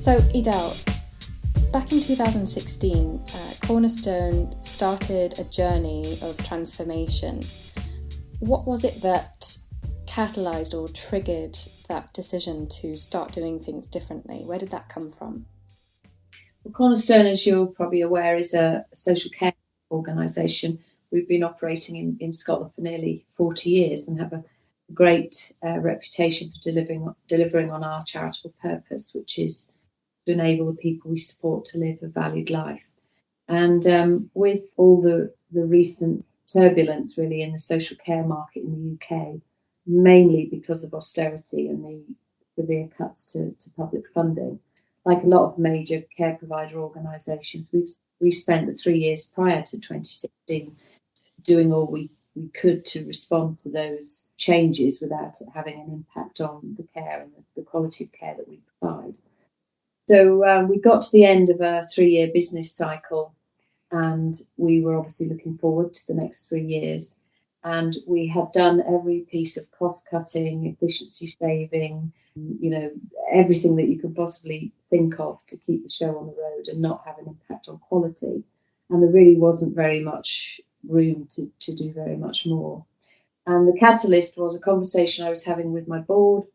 So, Edel, back in 2016, Cornerstone started a journey of transformation. What was it that catalysed or triggered that decision to start doing things differently? Where did that come from? Well, Cornerstone, as you're probably aware, is a social care organisation. We've been operating in Scotland for nearly 40 years and have a great reputation for delivering on our charitable purpose, which is to enable the people we support to live a valued life. And with all the recent turbulence really in the social care market in the UK, mainly because of austerity and the severe cuts to public funding, like a lot of major care provider organisations, we spent the 3 years prior to 2016 doing all we could to respond to those changes without it having an impact on the care and the quality of care that we provide. So we got to the end of a 3-year business cycle, and we were obviously looking forward to the next 3 years. And we had done every piece of cost cutting, efficiency saving, everything that you could possibly think of to keep the show on the road and not have an impact on quality. And there really wasn't very much room to do very much more. And the catalyst was a conversation I was having with my board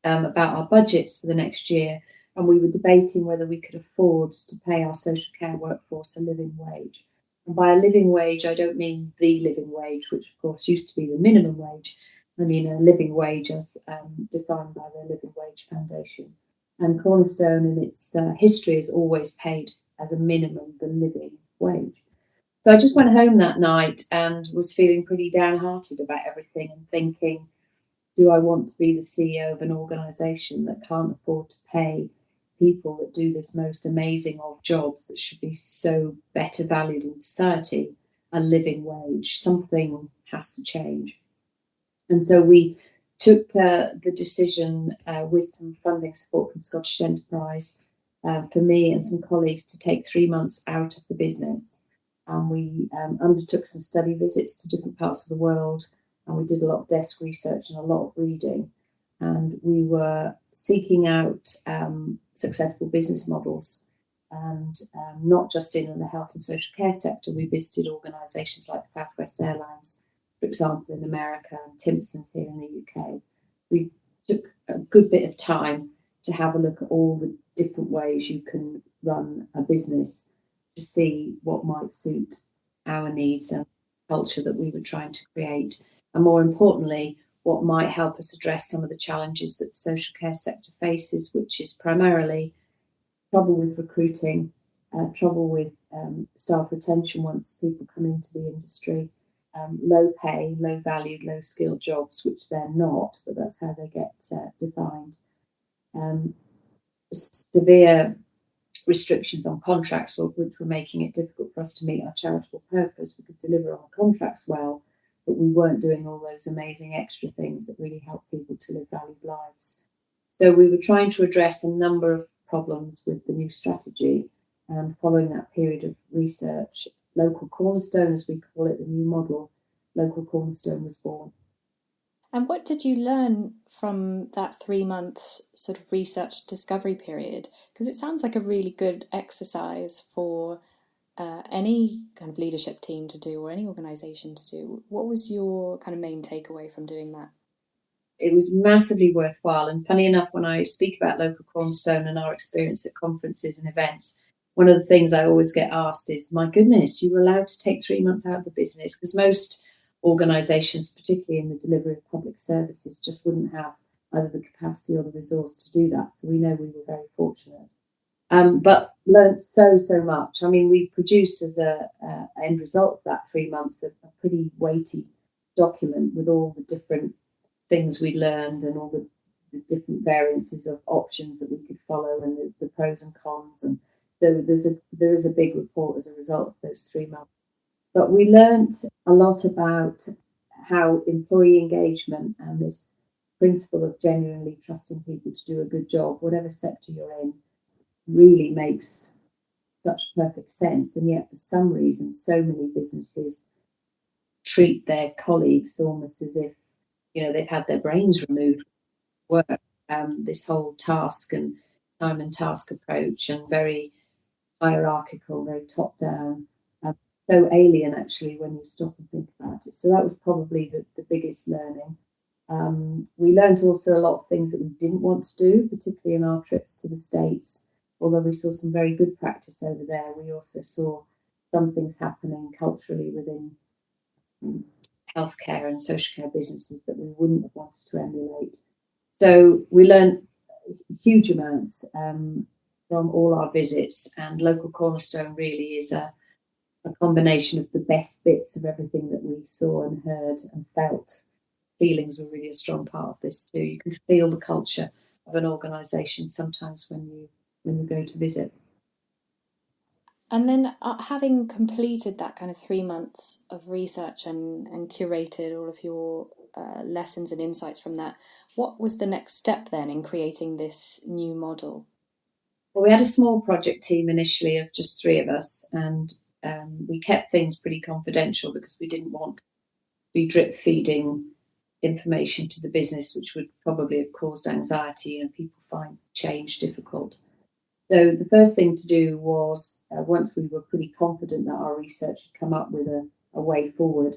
about our budgets for the next year. And we were debating whether we could afford to pay our social care workforce a living wage. And by a living wage, I don't mean the living wage, which of course used to be the minimum wage. I mean a living wage as defined by the Living Wage Foundation. And Cornerstone in its history has always paid as a minimum the living wage. So I just went home that night and was feeling pretty downhearted about everything and thinking, do I want to be the CEO of an organisation that can't afford to pay people that do this most amazing of jobs that should be so better valued in society a living wage? Something has to change. And so we took the decision with some funding support from Scottish Enterprise for me and some colleagues to take 3 months out of the business. And we undertook some study visits to different parts of the world, and we did a lot of desk research and a lot of reading. And we were seeking out successful business models, and not just in the health and social care sector. We visited organisations like Southwest Airlines, for example, in America, and Timpsons here in the UK. We took a good bit of time to have a look at all the different ways you can run a business to see what might suit our needs and culture that we were trying to create. And more importantly, what might help us address some of the challenges that the social care sector faces, which is primarily trouble with recruiting, trouble with staff retention once people come into the industry, low pay, low valued, low skilled jobs, which they're not, but that's how they get defined. Severe restrictions on contracts, which were making it difficult for us to meet our charitable purpose. We could deliver on contracts well, but we weren't doing all those amazing extra things that really help people to live valued lives. So we were trying to address a number of problems with the new strategy, and following that period of research, Local Cornerstone, as we call it, the new model, Local Cornerstone was born. And what did you learn from that 3 month sort of research discovery period? Because it sounds like a really good exercise for any kind of leadership team to do or any organisation to do. What was your kind of main takeaway from doing that? It was massively worthwhile. And funny enough, when I speak about Local Cornerstone and our experience at conferences and events, one of the things I always get asked is, my goodness, you were allowed to take 3 months out of the business, because most organisations, particularly in the delivery of public services, just wouldn't have either the capacity or the resource to do that. So we know we were very fortunate. But learned so much. I mean, we produced as a end result of that 3 months a pretty weighty document with all the different things we learned and all the different variances of options that we could follow and the pros and cons. And so there is a big report as a result of those 3 months. But we learned a lot about how employee engagement and this principle of genuinely trusting people to do a good job, whatever sector you're in, really makes such perfect sense. And yet, for some reason, so many businesses treat their colleagues almost as if, they've had their brains removed work, this whole task and time and task approach and very hierarchical, very top down, so alien actually when you stop and think about it. So that was probably the biggest learning. We learned also a lot of things that we didn't want to do, particularly in our trips to the States. Although we saw some very good practice over there, we also saw some things happening culturally within healthcare and social care businesses that we wouldn't have wanted to emulate. So we learned huge amounts from all our visits, and local Cornerstone really is a combination of the best bits of everything that we saw and heard and felt. Feelings were really a strong part of this too. You can feel the culture of an organisation sometimes when you go to visit. And then having completed that kind of 3 months of research and curated all of your lessons and insights from that, what was the next step then in creating this new model? Well, we had a small project team initially of just 3 of us, and we kept things pretty confidential because we didn't want to be drip feeding information to the business, which would probably have caused anxiety, and people find change difficult. So the first thing to do was, once we were pretty confident that our research had come up with a way forward,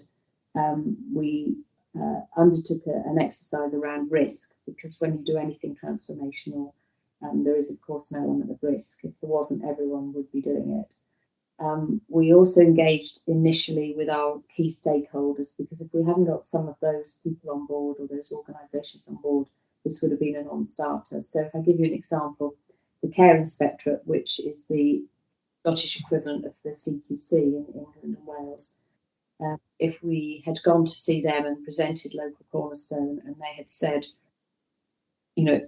we undertook an exercise around risk, because when you do anything transformational, there is, of course, an element of risk. If there wasn't, everyone would be doing it. We also engaged initially with our key stakeholders, because if we hadn't got some of those people on board or those organisations on board, this would have been a non-starter. So if I give you an example, the Care Inspectorate, which is the Scottish equivalent of the CQC in England and Wales, if we had gone to see them and presented local Cornerstone and they had said,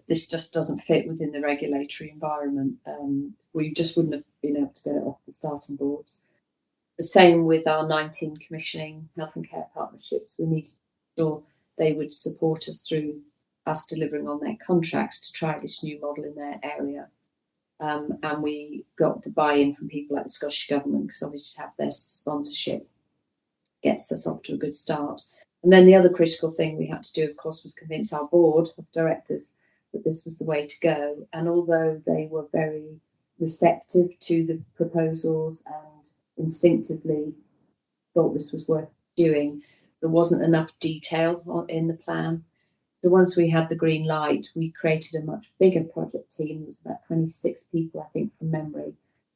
this just doesn't fit within the regulatory environment, we just wouldn't have been able to get it off the starting boards. The same with our 19 commissioning health and care partnerships. We needed to make sure they would support us through us delivering on their contracts to try this new model in their area. And we got the buy-in from people like the Scottish Government, because obviously to have their sponsorship gets us off to a good start. And then the other critical thing we had to do, of course, was convince our board of directors that this was the way to go. And although they were very receptive to the proposals and instinctively thought this was worth doing, there wasn't enough detail in the plan. So once we had the green light, we created a much bigger project team. It was about 26 people, I think, from memory.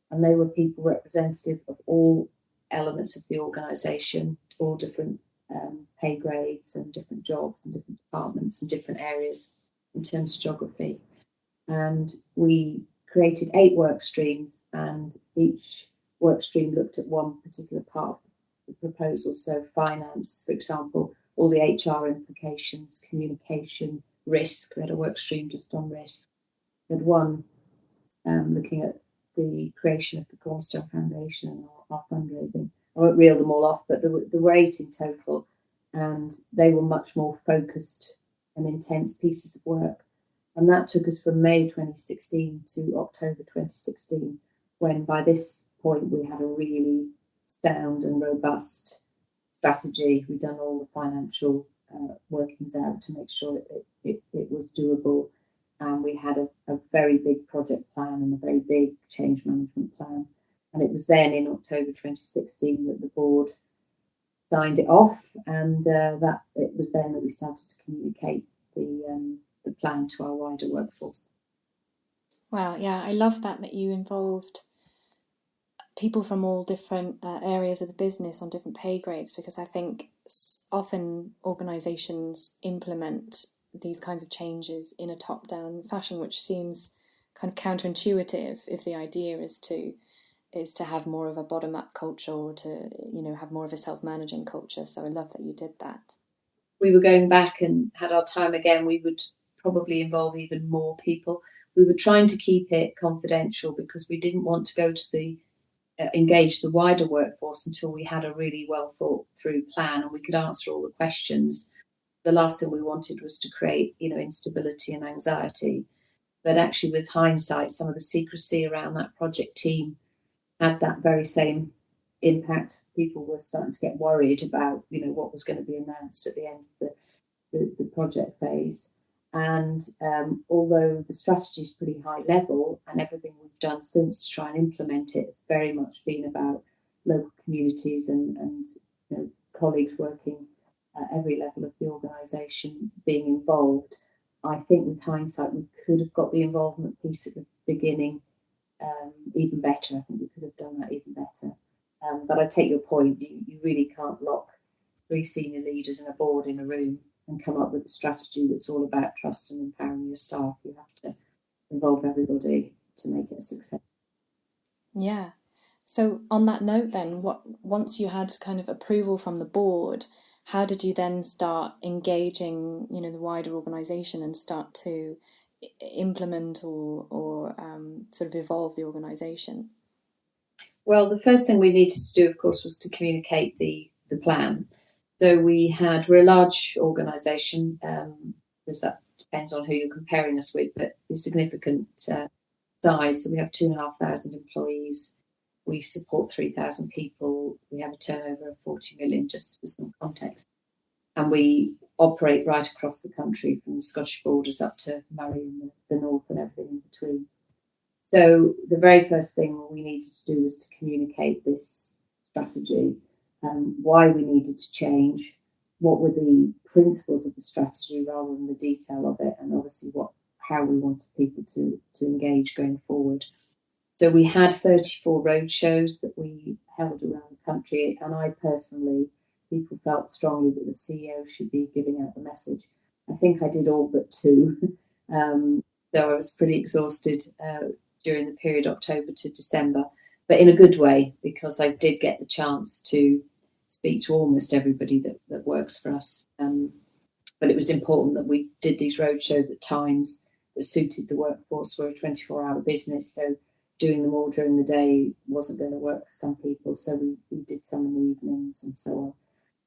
And they were people representative of all elements of the organisation, all different pay grades and different jobs and different departments and different areas in terms of geography. And we created 8 work streams, and each work stream looked at one particular part of the proposal. So finance, for example, all the HR implications, communication, risk. We had a work stream just on risk. We had one looking at the creation of the Cornerstone Foundation and our fundraising. I won't reel them all off, but there were 8 in total, and they were much more focused and intense pieces of work. And that took us from May 2016 to October 2016, when by this point we had a really sound and robust strategy. We'd done all the financial workings out to make sure it was doable. And we had a very big project plan and a very big change management plan. And it was then in October 2016 that the board signed it off, and that it was then that we started to communicate the plan to our wider workforce. Wow, yeah, I love that you involved people from all different areas of the business on different pay grades, because I think often organisations implement these kinds of changes in a top-down fashion, which seems kind of counterintuitive if the idea is to have more of a bottom-up culture, or to have more of a self-managing culture. So I love that you did that. We were going back and had our time again, we would probably involve even more people. We were trying to keep it confidential because we didn't want to go to engage the wider workforce until we had a really well thought through plan and we could answer all the questions. The last thing we wanted was to create, instability and anxiety. But actually, with hindsight, some of the secrecy around that project team had that very same impact. People were starting to get worried about, what was going to be announced at the end of the project phase. And although the strategy is pretty high level, and everything we've done since to try and implement it has very much been about local communities and colleagues working at every level of the organisation being involved, I think with hindsight we could have got the involvement piece at the beginning even better. I think we could have done that even better. But I take your point. You really can't lock 3 senior leaders and a board in a room and come up with a strategy that's all about trust and empowering your staff. You have to involve everybody to make it a success. Yeah. So on that note then, once you had kind of approval from the board, how did you then start engaging, the wider organisation and start to implement or sort of evolve the organisation? Well, the first thing we needed to do, of course, was to communicate the plan. So we're a large organisation, because that depends on who you're comparing us with, but a significant size. So we have 2,500 employees. We support 3,000 people. We have a turnover of 40 million, just for some context. And we operate right across the country, from the Scottish borders up to Moray in the north and everything in between. So the very first thing we needed to do was to communicate this strategy, why we needed to change, what were the principles of the strategy rather than the detail of it, and obviously how we wanted people to engage going forward. So we had 34 roadshows that we held around the country, and I personally, people felt strongly that the CEO should be giving out the message. I think I did all but 2, so I was pretty exhausted during the period October to December, but in a good way, because I did get the chance to speak to almost everybody that works for us. But it was important that we did these roadshows at times that suited the workforce. We're a 24-hour business, so doing them all during the day wasn't going to work for some people, so we did some in the evenings and so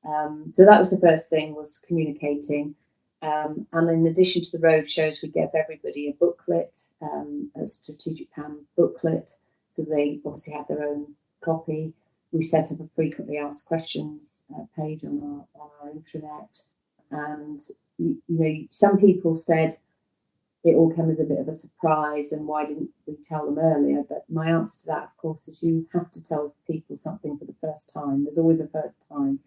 on. So that was the first thing, was communicating. And in addition to the road shows, we gave everybody a booklet, a strategic plan booklet, so they obviously had their own copy. We set up a frequently asked questions page on our intranet, and some people said it all came as a bit of a surprise, and why didn't we tell them earlier? But my answer to that, of course, is you have to tell people something for the first time. There's always a first time,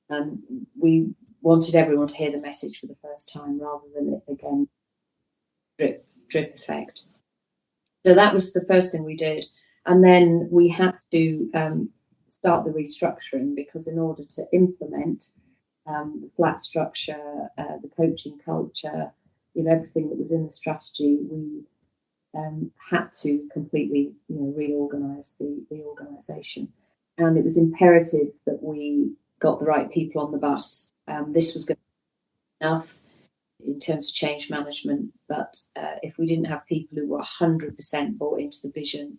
and we wanted everyone to hear the message for the first time rather than it, again, drip effect. So that was the first thing we did. And then we had to start the restructuring, because in order to implement the flat structure, the coaching culture, everything that was in the strategy, we had to completely reorganise the organisation. And it was imperative that we got the right people on the bus. This was going to be enough in terms of change management, but if we didn't have people who were 100% bought into the vision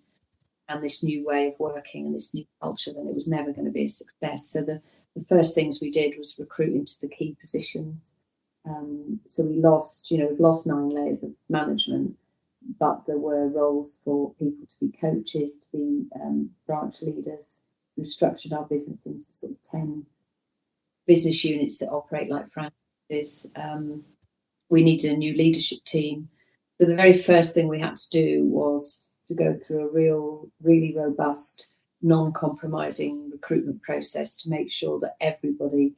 and this new way of working and this new culture, then it was never going to be a success. So the first things we did was recruit into the key positions. So we've lost 9 layers of management, but there were roles for people to be coaches, to be branch leaders. We've structured our business into sort of 10 business units that operate like franchises. We needed a new leadership team. So the very first thing we had to do was to go through a really robust, non-compromising recruitment process to make sure that everybody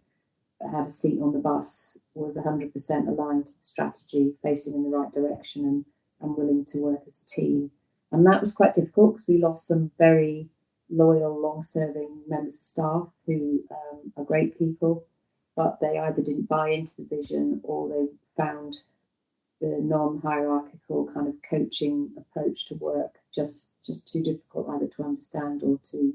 that had a seat on the bus was 100% aligned to the strategy, facing in the right direction and willing to work as a team. And that was quite difficult, because we lost some very loyal, long-serving members of staff who are great people, but they either didn't buy into the vision or they found the non-hierarchical kind of coaching approach to work just too difficult either to understand or to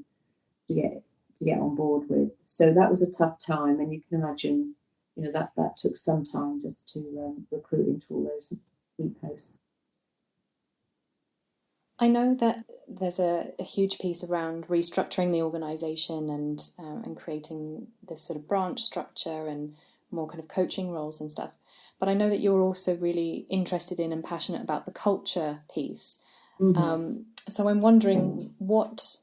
get on board with. So that was a tough time, and you can imagine, that took some time just to recruit into all those new posts. I know that there's a huge piece around restructuring the organisation and creating this sort of branch structure and more kind of coaching roles and stuff. But I know that you're also really interested in and passionate about the culture piece. Mm-hmm. So I'm wondering what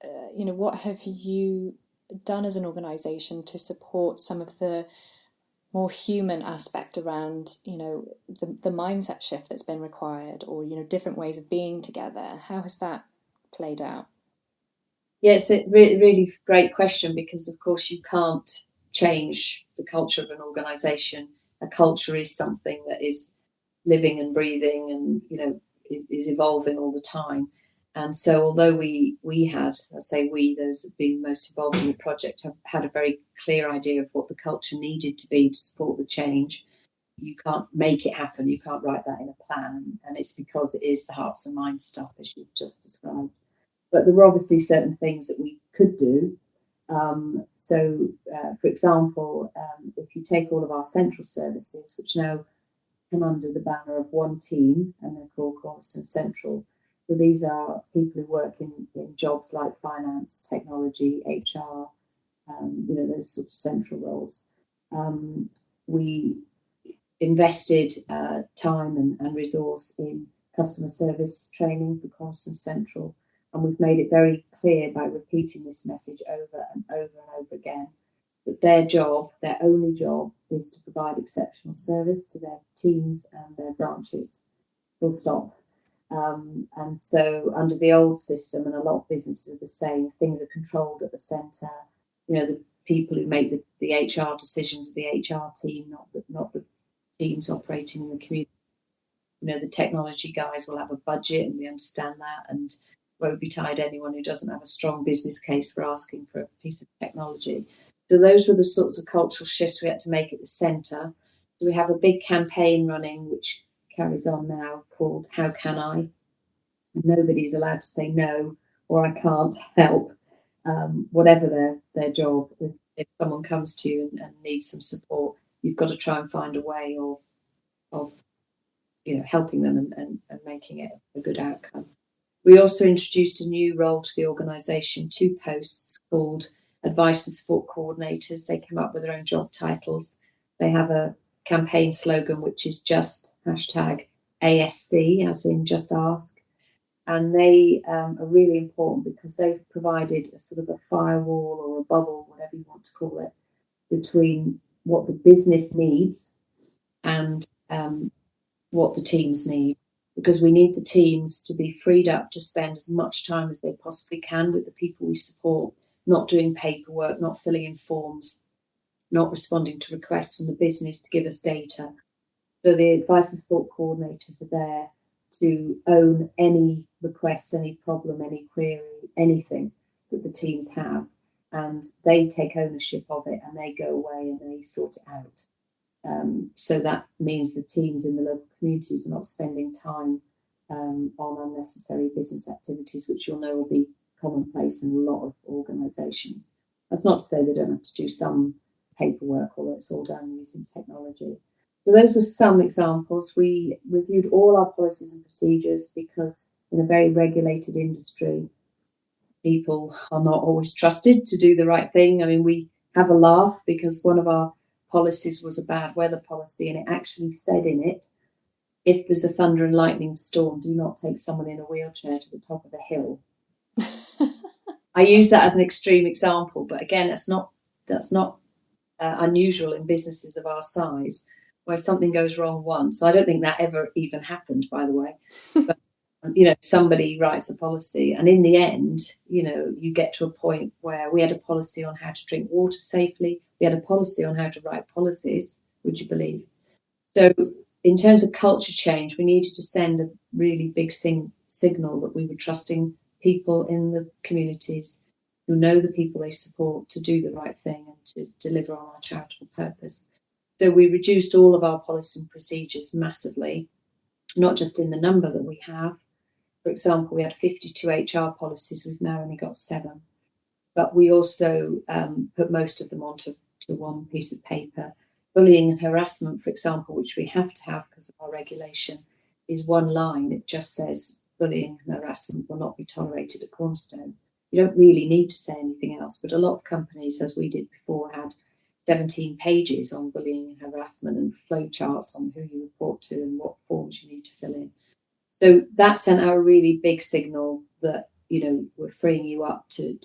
have you done as an organisation to support some of the more human aspect around, the mindset shift that's been required, or, different ways of being together? How has that played out? Yeah, it's a really great question, because of course you can't change the culture of an organisation. A culture is something that is living and breathing, and is evolving all the time. And so, although we had, I say we, those that have been most involved in the project, have had a very clear idea of what the culture needed to be to support the change. You can't make it happen. You can't write that in a plan, and it's because it is the hearts and minds stuff, as you've just described. But there were obviously certain things that we could do. For example, if you take all of our central services, which now come under the banner of one team, and they're called Cornerstone Central. So these are people who work in jobs like finance, technology, HR, those sorts of central roles. We invested time and resource in customer service training for Cornerstone Central, and we've made it very clear by repeating this message over and over and over again that their job, their only job, is to provide exceptional service to their teams and their branches, full stop. And so under the old system, and a lot of businesses are the same, things are controlled at the centre. The people who make the HR decisions are the HR team, not the teams operating in the community. The technology guys will have a budget, and we understand that, and won't be tied anyone who doesn't have a strong business case for asking for a piece of technology. So those were the sorts of cultural shifts we had to make at the centre. So we have a big campaign running, which carries on now, called How Can I? And nobody's allowed to say no, or I can't help, whatever their job. If someone comes to you and needs some support, you've got to try and find a way of helping them and making it a good outcome. We also introduced a new role to the organisation, 2 posts called Advice and Support Coordinators. They came up with their own job titles. They have a campaign slogan, which is just #ASC, as in just ask. And they are really important because they've provided a sort of a firewall or a bubble, whatever you want to call it, between what the business needs and what the teams need. Because we need the teams to be freed up to spend as much time as they possibly can with the people we support, not doing paperwork, not filling in forms, not responding to requests from the business to give us data. So the advice and support coordinators are there to own any request, any problem, any query, anything that the teams have. And they take ownership of it, and they go away and they sort it out. So that means the teams in the local communities are not spending time on unnecessary business activities, which you'll know will be commonplace in a lot of organisations. That's not to say they don't have to do some paperwork, although it's all done using technology. So those were some examples. We reviewed all our policies and procedures because in a very regulated industry, people are not always trusted to do the right thing. I mean, we have a laugh because one of our policies was a bad weather policy, and it actually said in it, if there's a thunder and lightning storm, do not take someone in a wheelchair to the top of a hill. I use that as an extreme example, but again, that's not unusual in businesses of our size, where something goes wrong once. I don't think that ever even happened, by the way. But, somebody writes a policy, and in the end, you get to a point where we had a policy on how to drink water safely. We had a policy on how to write policies, would you believe? So in terms of culture change, we needed to send a really big signal that we were trusting people in the communities who know the people they support to do the right thing and to deliver on our charitable purpose. So we reduced all of our policy and procedures massively, not just in the number that we have. For example, we had 52 HR policies. We've now only got 7. But we also put most of them onto one piece of paper. Bullying and harassment, for example, which we have to have because of our regulation, is one line. It just says bullying and harassment will not be tolerated at Cornerstone. You don't really need to say anything else, but a lot of companies, as we did before, had 17 pages on bullying and harassment and flowcharts on who you report to and what forms you need to fill in. So that sent out a really big signal that, we're freeing you up to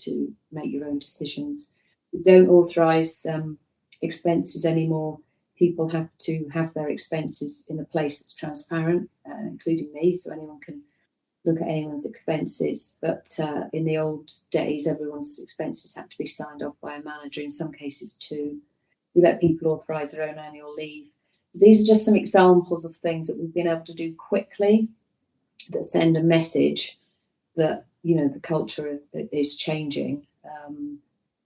make your own decisions. We don't authorise expenses anymore people have to have their expenses in a place that's transparent, including me, so anyone can look at anyone's expenses. But in the old days, everyone's expenses had to be signed off by a manager, in some cases two. We let people authorise their own annual leave. So these are just some examples of things that we've been able to do quickly that send a message that, the culture is changing,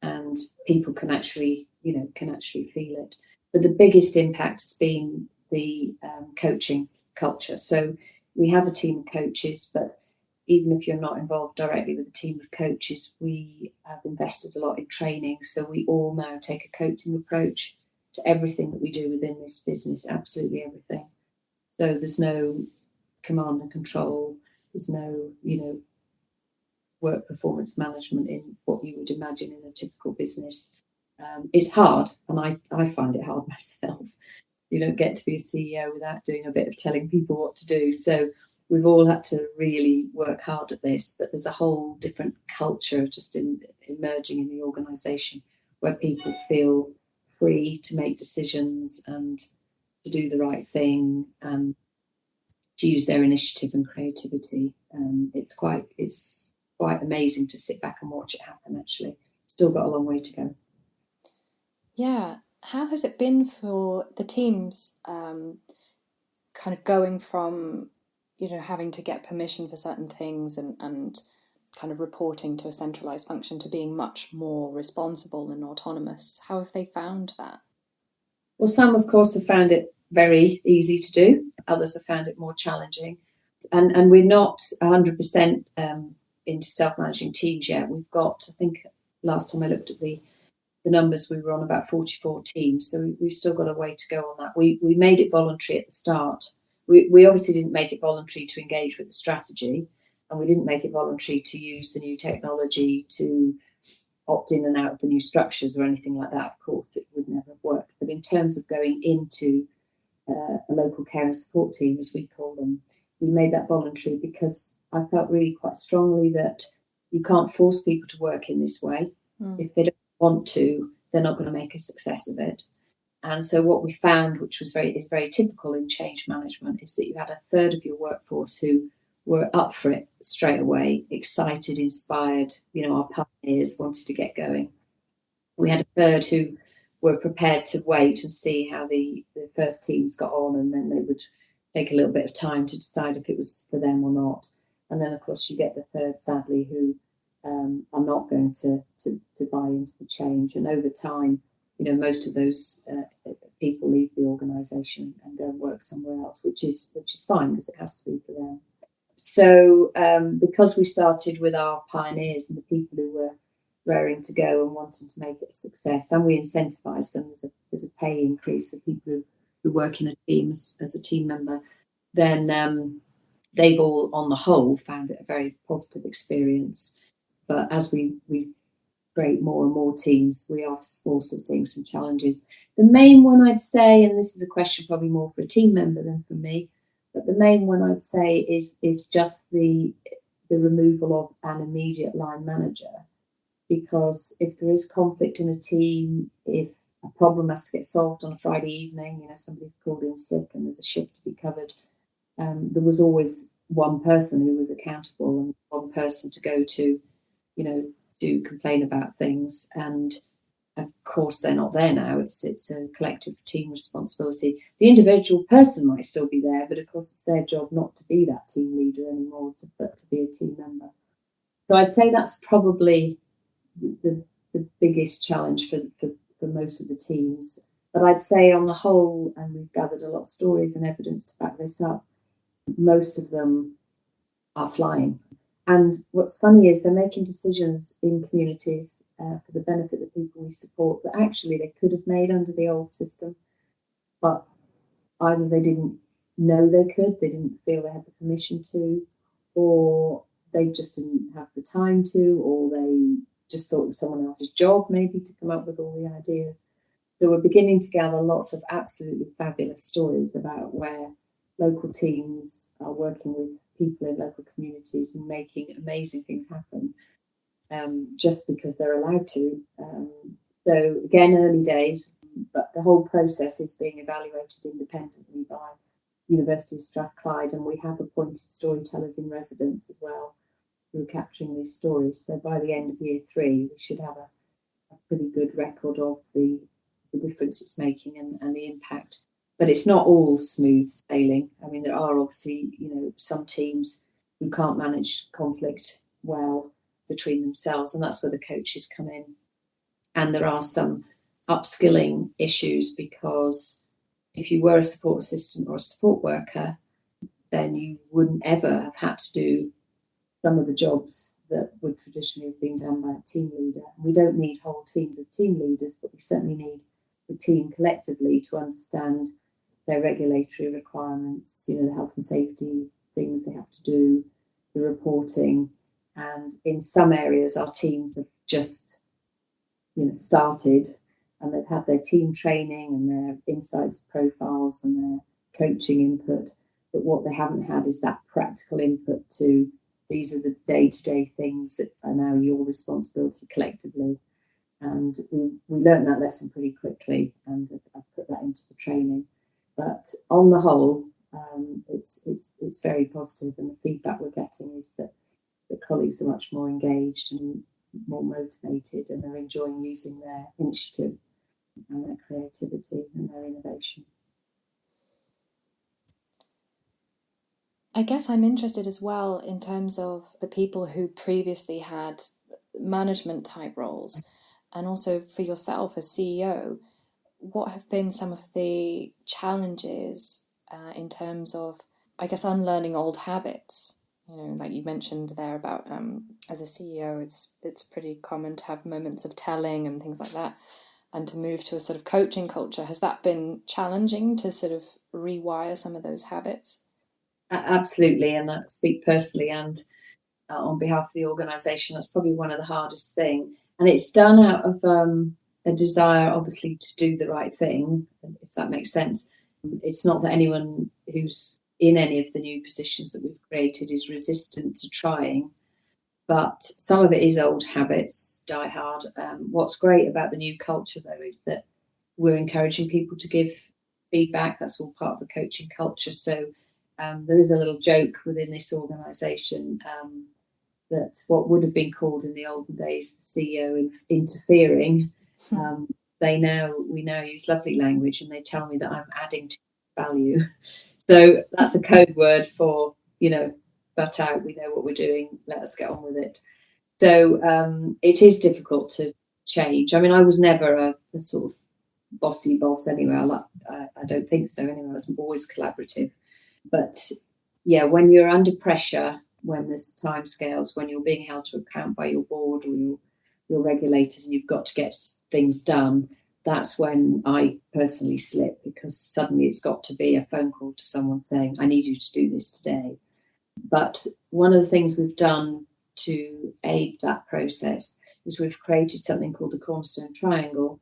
and people can actually feel it. But the biggest impact has been the coaching culture. So we have a team of coaches, but even if you're not involved directly with a team of coaches, we have invested a lot in training. So we all now take a coaching approach to everything that we do within this business, absolutely everything. So there's no command and control. There's no, work performance management in what you would imagine in a typical business. It's hard, and I find it hard myself. You don't get to be a CEO without doing a bit of telling people what to do. So we've all had to really work hard at this, but there's a whole different culture just emerging in the organisation where people feel free to make decisions and to do the right thing and to use their initiative and creativity. It's quite amazing to sit back and watch it happen, actually. Still got a long way to go. Yeah. How has it been for the teams, kind of going from, having to get permission for certain things and kind of reporting to a centralised function to being much more responsible and autonomous? How have they found that? Well, some, of course, have found it very easy to do. Others have found it more challenging. And we're not 100% into self-managing teams yet. We've got, I think, last time I looked at the numbers, we were on about 44 teams. So we've still got a way to go on that. We made it voluntary at the start. We obviously didn't make it voluntary to engage with the strategy, and we didn't make it voluntary to use the new technology to opt in and out of the new structures or anything like that. Of course, it would never have worked. But in terms of going into a local care and support team, as we call them, we made that voluntary because I felt really quite strongly that you can't force people to work in this way. If they don't want to, they're not going to make a success of it. And so what we found, which is very typical in change management, is that you had a third of your workforce who were up for it straight away, excited, inspired, our pioneers wanted to get going. We had a third who were prepared to wait and see how the first teams got on, and then they would take a little bit of time to decide if it was for them or not. And then, of course, you get the third, sadly, who are not going to buy into the change. And over time, most of those people leave the organisation and go and work somewhere else, which is fine because it has to be for them. So because we started with our pioneers and the people who were raring to go and wanting to make it a success, and we incentivised them as a pay increase for people who work in a team as a team member, then they've all, on the whole, found it a very positive experience. But as we create more and more teams, we are also seeing some challenges. The main one, I'd say, and this is a question probably more for a team member than for me, but the main one I'd say is just the removal of an immediate line manager. Because if there is conflict in a team, if a problem has to get solved on a Friday evening, somebody's called in sick and there's a shift to be covered, there was always one person who was accountable and one person to go to, to complain about things. And of course, they're not there now. It's a collective team responsibility. The individual person might still be there, but of course, it's their job not to be that team leader anymore, but to be a team member. So I'd say that's probably the biggest challenge for most of the teams. But I'd say on the whole, and we've gathered a lot of stories and evidence to back this up, most of them are flying. And what's funny is they're making decisions in communities for the benefit of the people we support that actually they could have made under the old system, but either they didn't know they could, they didn't feel they had the permission to, or they just didn't have the time to, or they just thought it was someone else's job maybe to come up with all the ideas. So we're beginning to gather lots of absolutely fabulous stories about where local teams are working with people in local communities and making amazing things happen just because they're allowed to. So again, early days, But the whole process is being evaluated independently by University of Strathclyde, and we have appointed storytellers in residence as well who are capturing these stories. So by the end of year 3, we should have a pretty good record of the difference it's making and the impact. But it's not all smooth sailing. I mean, there are obviously, some teams who can't manage conflict well between themselves, and that's where the coaches come in. And there are some upskilling issues, because if you were a support assistant or a support worker, then you wouldn't ever have had to do some of the jobs that would traditionally have been done by a team leader. And we don't need whole teams of team leaders, but we certainly need the team collectively to understand their regulatory requirements, the health and safety things they have to do, the reporting. And in some areas, our teams have just, started, and they've had their team training and their insights profiles and their coaching input. But what they haven't had is that practical input to, these are the day-to-day things that are now your responsibility collectively. And we learned that lesson pretty quickly, and I've put that into the training. But on the whole, it's very positive, and the feedback we're getting is that the colleagues are much more engaged and more motivated, and they're enjoying using their initiative and their creativity and their innovation. I guess I'm interested as well in terms of the people who previously had management type roles, and also for yourself as CEO, what have been some of the challenges in terms of, I guess, unlearning old habits? Like you mentioned there about as a CEO, it's pretty common to have moments of telling and things like that, and to move to a sort of coaching culture. Has that been challenging to sort of rewire some of those habits? Absolutely, and I speak personally and on behalf of the organisation. That's probably one of the hardest things, and it's done out of a desire, obviously, to do the right thing, if that makes sense. It's not that anyone who's in any of the new positions that we've created is resistant to trying, but some of it is old habits, die hard. What's great about the new culture, though, is that we're encouraging people to give feedback. That's all part of the coaching culture. So there is a little joke within this organisation that what would have been called in the olden days the CEO interfering, we now use lovely language, and they tell me that I'm adding to value. So that's a code word for, butt out, we know what we're doing, let us get on with it. So it is difficult to change. I mean, I was never a sort of bossy boss anyway. I don't think so anyway. I was always collaborative. But yeah, when you're under pressure, when there's timescales, when you're being held to account by your board or your regulators, and you've got to get things done, that's when I personally slip, because suddenly it's got to be a phone call to someone saying, I need you to do this today. But one of the things we've done to aid that process is we've created something called the Cornerstone Triangle,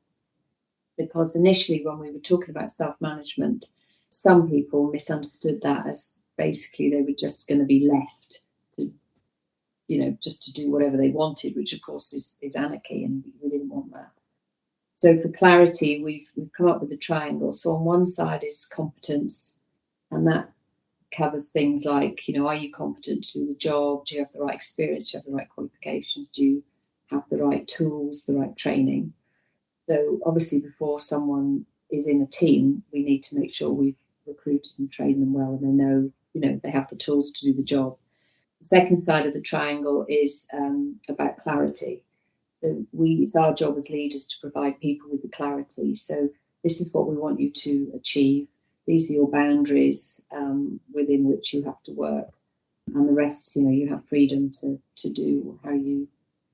because initially when we were talking about self-management, some people misunderstood that as basically they were just going to be left to, just to do whatever they wanted, which of course is anarchy, and we didn't want that. So for clarity, we've come up with a triangle. So on one side is competence, and that covers things like, are you competent to do the job? Do you have the right experience? Do you have the right qualifications? Do you have the right tools, the right training? So obviously before someone is in a team, we need to make sure we've recruited and trained them well, and they know, they have the tools to do the job. The second side of the triangle is about clarity. So it's our job as leaders to provide people with the clarity. So this is what we want you to achieve. These are your boundaries within which you have to work. And the rest, you have freedom to do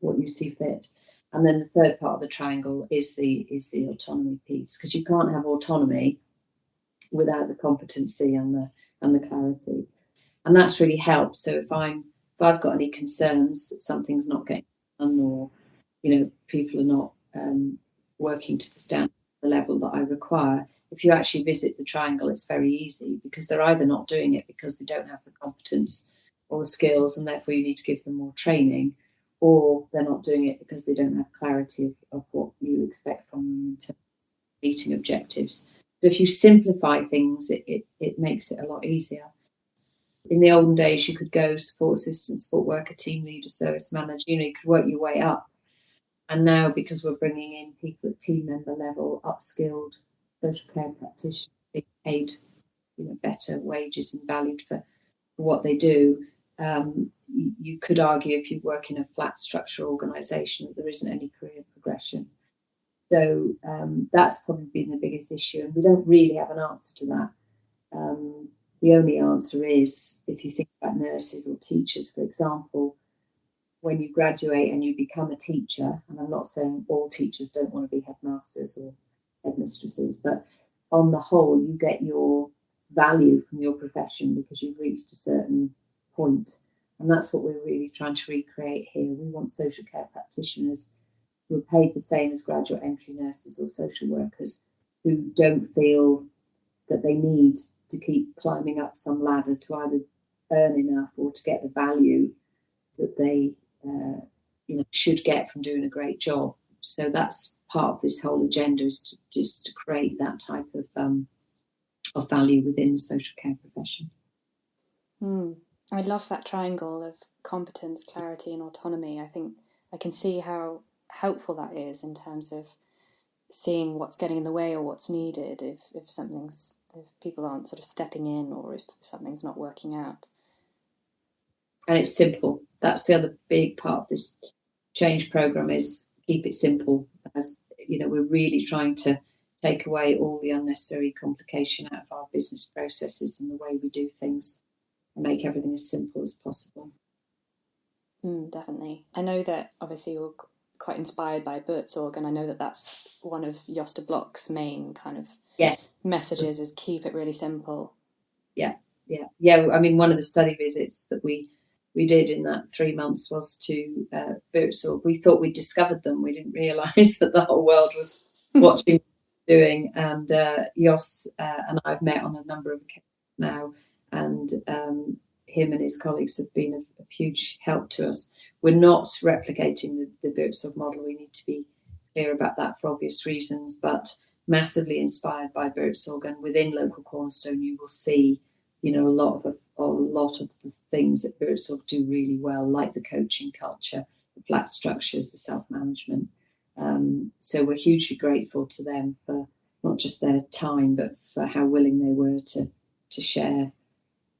what you see fit. And then the third part of the triangle is the autonomy piece, because you can't have autonomy without the competency and the clarity. And that's really helped. So if I've got any concerns that something's not getting done, or people are not working to the standard, the level that I require, if you actually visit the triangle, it's very easy, because they're either not doing it because they don't have the competence or the skills, and therefore you need to give them more training, or they're not doing it because they don't have clarity of what you expect from them in terms of meeting objectives. So if you simplify things, it makes it a lot easier. In the olden days, you could go support assistant, support worker, team leader, service manager, you could work your way up. And now, because we're bringing in people at team member level, upskilled social care practitioners, being paid better wages and valued for what they do, you could argue if you work in a flat structure organisation that there isn't any career progression. So that's probably been the biggest issue, and we don't really have an answer to that. The only answer is, if you think about nurses or teachers, for example, when you graduate and you become a teacher, and I'm not saying all teachers don't want to be headmasters or headmistresses, but on the whole, you get your value from your profession because you've reached a certain point. And that's what we're really trying to recreate here. We want social care practitioners who are paid the same as graduate entry nurses or social workers, who don't feel that they need to keep climbing up some ladder to either earn enough or to get the value that they should get from doing a great job. So that's part of this whole agenda, is to create that type of value within the social care profession. I love that triangle of competence, clarity, and autonomy. I think I can see how helpful that is in terms of seeing what's getting in the way or what's needed if people aren't sort of stepping in, or if something's not working out. And it's simple. That's the other big part of this change program, is keep it simple. As we're really trying to take away all the unnecessary complication out of our business processes and the way we do things, and make everything as simple as possible. Definitely. I know that obviously you're quite inspired by Buurtzorg, and I know that that's one of Josta Block's main kind of messages, is keep it really simple. Yeah. I mean, one of the study visits that we did in that 3 months was to Buurtzorg. We thought we'd discovered them. We didn't realise that the whole world was watching doing. And Jos and I've met on a number of occasions now, and him and his colleagues have been a huge help to us. We're not replicating the Buurtzorg model. We need to be clear about that for obvious reasons, but massively inspired by Buurtzorg. And within local Cornerstone, you will see, a lot of the things that Buurtzorg do really well, like the coaching culture, the flat structures, the self-management. So we're hugely grateful to them for not just their time, but for how willing they were to share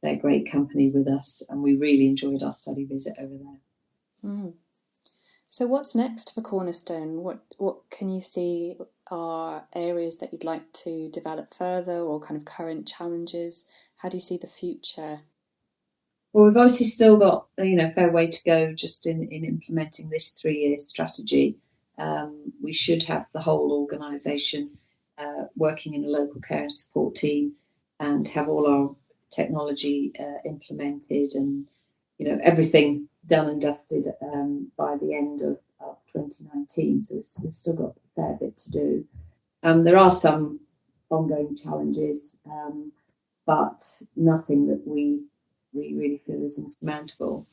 their great company with us. And we really enjoyed our study visit over there. So what's next for Cornerstone? What can you see are areas that you'd like to develop further, or kind of current challenges? How do you see the future? Well, we've obviously still got a fair way to go just in implementing this 3-year strategy. We should have the whole organisation working in a local care and support team, and have all our technology implemented, and everything done and dusted by the end of 2019. So we've still got a fair bit to do. There are some ongoing challenges, but nothing that we really feel is insurmountable.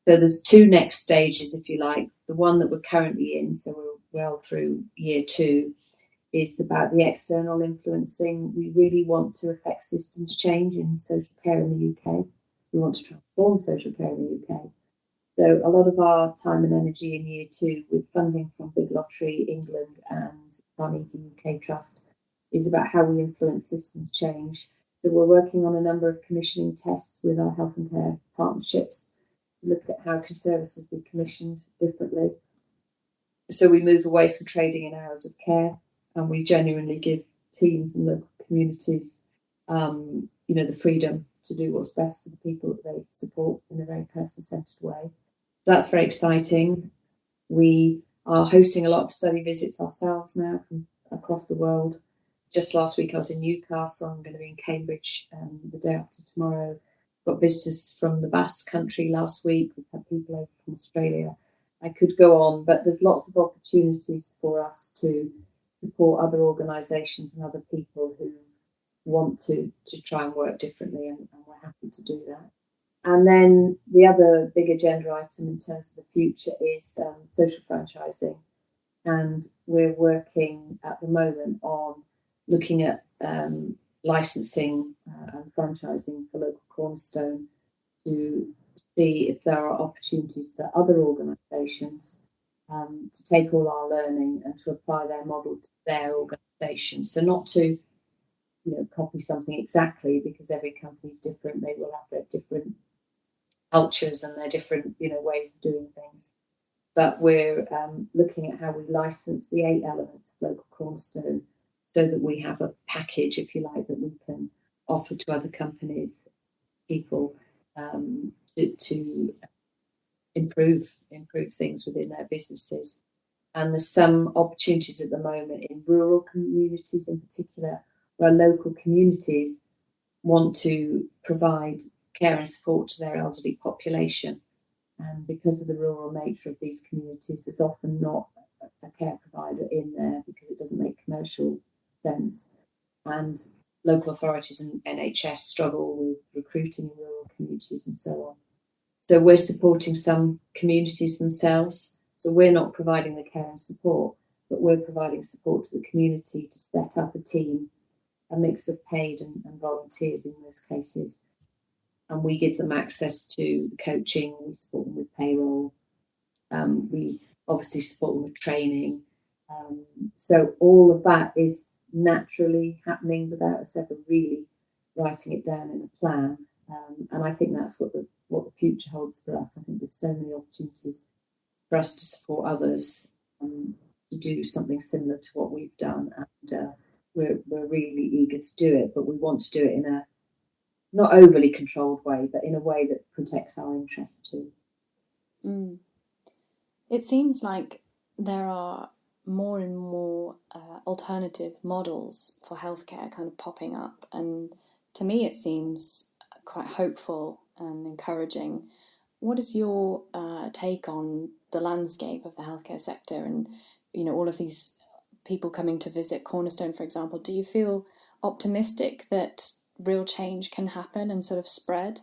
So there's 2 next stages, if you like. The one that we're currently in, so we're well through year 2, is about the external influencing. We really want to affect systems change in social care in the UK. We want to transform social care in the UK. So a lot of our time and energy in year 2, with funding from Big Lottery England and Carnegie UK Trust, is about how we influence systems change. So we're working on a number of commissioning tests with our health and care partnerships to look at how can services be commissioned differently. So we move away from trading in hours of care, and we genuinely give teams and local communities, the freedom to do what's best for the people that they support in a very person-centred way. So that's very exciting. We are hosting a lot of study visits ourselves now from across the world. Just last week I was in Newcastle. I'm going to be in Cambridge the day after tomorrow. Got visitors from the Basque Country last week. We've had people over from Australia. I could go on, but there's lots of opportunities for us to support other organisations and other people who want to try and work differently, and we're happy to do that. And then the other big agenda item in terms of the future is social franchising. And we're working at the moment on looking at licensing and franchising for local Cornerstone to see if there are opportunities for other organisations to take all our learning and to apply their model to their organisation. So not to copy something exactly, because every company is different. They will have their different cultures and their different ways of doing things. But we're looking at how we license the 8 elements of local Cornerstone so that we have a package, if you like, that we can offer to other companies, people, to improve things within their businesses. And there's some opportunities at the moment in rural communities in particular, where local communities want to provide care and support to their elderly population. And because of the rural nature of these communities, there's often not a care provider in there because it doesn't make commercial sense. And local authorities and NHS struggle with recruiting in rural communities and so on. So we're supporting some communities themselves. So we're not providing the care and support, but we're providing support to the community to set up a team, a mix of paid and volunteers in most cases. And we give them access to coaching, we support them with payroll, we obviously support them with training. So all of that is naturally happening without us ever really writing it down in a plan. And I think that's what the future holds for us. I think there's so many opportunities for us to support others to do something similar to what we've done. And we're really eager to do it, but we want to do it in a not overly controlled way, but in a way that protects our interests too. It seems like there are more and more alternative models for healthcare kind of popping up, and to me it seems quite hopeful and encouraging. What is your take on the landscape of the healthcare sector and all of these people coming to visit Cornerstone, for example? Do you feel optimistic that real change can happen and sort of spread?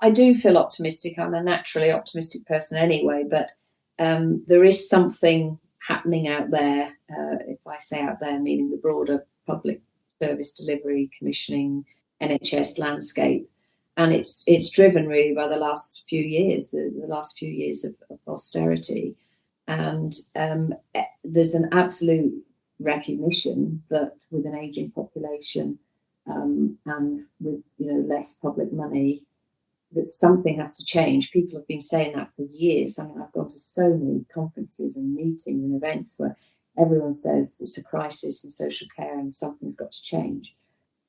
I do feel optimistic. I'm a naturally optimistic person anyway, but there is something happening out there. If I say out there, meaning the broader public service delivery, commissioning, NHS landscape. And it's driven really by the last few years, the last few years of austerity. And there's an absolute recognition that with an ageing population and with less public money, that something has to change. People have been saying that for years. I mean, I've gone to so many conferences and meetings and events where everyone says it's a crisis in social care and something's got to change.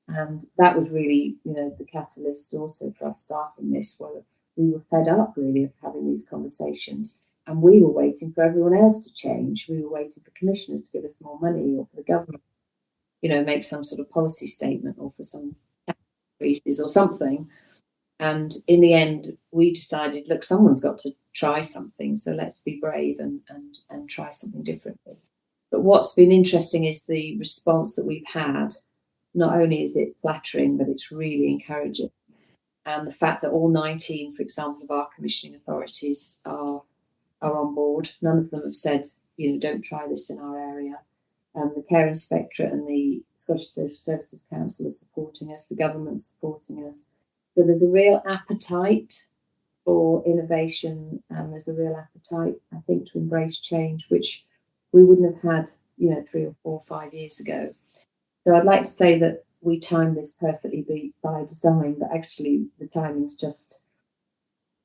And that was really, the catalyst also for us starting this, where we were fed up really of having these conversations. And we were waiting for everyone else to change. We were waiting for commissioners to give us more money, or for the government, make some sort of policy statement, or for some tax increases or something. And in the end, we decided, look, someone's got to try something. So let's be brave and try something differently. But what's been interesting is the response that we've had. Not only is it flattering, but it's really encouraging. And the fact that all 19, for example, of our commissioning authorities are on board. None of them have said, don't try this in our area. The Care Inspectorate and the Scottish Social Services Council are supporting us. The government's supporting us. So there's a real appetite for innovation, and there's a real appetite, I think, to embrace change, which we wouldn't have had, 3 or 4 or 5 years ago. So I'd like to say that we timed this perfectly by design, but actually the timing's just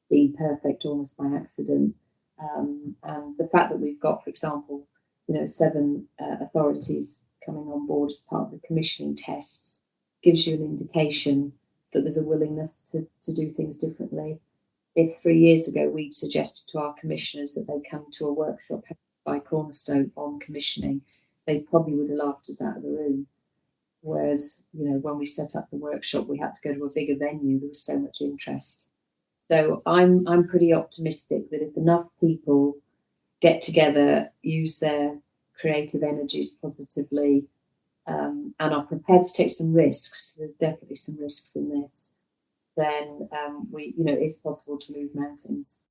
been perfect almost by accident. And the fact that we've got, for example, 7 authorities coming on board as part of the commissioning tests gives you an indication that there's a willingness to do things differently. If 3 years ago we'd suggested to our commissioners that they come to a workshop by Cornerstone on commissioning, they probably would have laughed us out of the room. Whereas, when we set up the workshop, we had to go to a bigger venue. There was so much interest. So I'm pretty optimistic that if enough people get together, use their creative energies positively, and are prepared to take some risks, there's definitely some risks in this, then it's possible to move mountains.